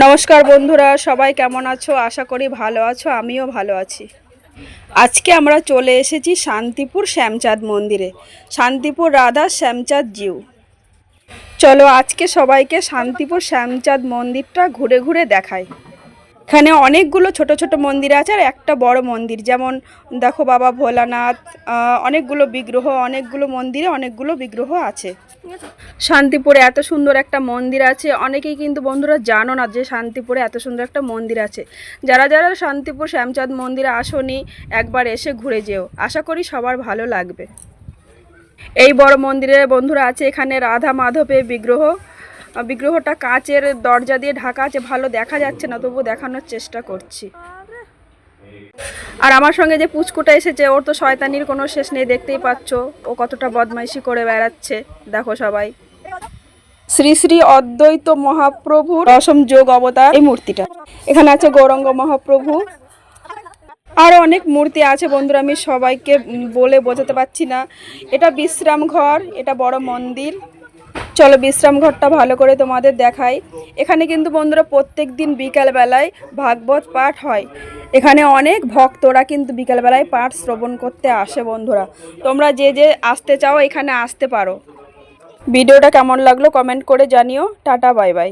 নমস্কার বন্ধুরা, সবাই কেমন আছো? আশা করি ভালো আছো, আমিও ভালো আছি। আজকে আমরা চলে এসেছি শান্তিপুর শ্যামচাঁদ মন্দিরে। শান্তিপুর রাধা শ্যামচাঁদ জিউ। চলো আজকে সবাইকে শান্তিপুর শ্যামচাঁদ মন্দিরটা ঘুরে ঘুরে দেখাই। এখানে অনেকগুলো ছোট ছোট মন্দির আছে আর একটা বড় মন্দির, যেমন দেখো বাবা ভোলানাথ, অনেকগুলো বিগ্রহ, অনেকগুলো মন্দিরে অনেকগুলো বিগ্রহ আছে। শান্তিপুরে এত সুন্দর একটা মন্দির আছে, অনেকেই কিন্তু বন্ধুরা জানো না যে শান্তিপুরে এত সুন্দর একটা মন্দির আছে। যারা যারা শান্তিপুর শ্যামচাঁদ মন্দিরে আসোনি, একবার এসে ঘুরে যেও, আশা করি সবার ভালো লাগবে। এই বড় মন্দিরে বন্ধুরা আছে এখানে রাধা মাধবের বিগ্রহটা কাচের দরজা দিয়ে ঢাকা আছে, ভালো দেখা যাচ্ছে না, তবু দেখানোর চেষ্টা করছি। আর আমার সঙ্গে যে পুচকুটা এসেছে, ওর তো শয়তানির কোনো শেষ নেই, দেখতেই পাচ্ছ ও কতটা বদমাইশি করে বেড়াচ্ছে। দেখো সবাই, শ্রী শ্রী অদ্বৈত মহাপ্রভুর দশম যোগ অবতার এই মূর্তিটা। এখানে আছে গৌরাঙ্গ মহাপ্রভু, আরও অনেক মূর্তি আছে বন্ধুরা, আমি সবাইকে বলে বোঝাতে পারছি না। এটা বিশ্রাম ঘর, এটা বড় মন্দির। চলো বিশ্রাম ঘরটা ভালো করে তোমাদের দেখাই। এখানে কিন্তু বন্ধুরা প্রত্যেক দিন বিকালবেলায় ভাগবত পাঠ হয়। এখানে অনেক ভক্তরা কিন্তু বিকালবেলায় পাঠ শ্রবণ করতে আসে বন্ধুরা। তোমরা যে যে আসতে চাও এখানে আসতে পারো। ভিডিওটা কেমন লাগলো কমেন্ট করে জানিও। Tata, bye bye.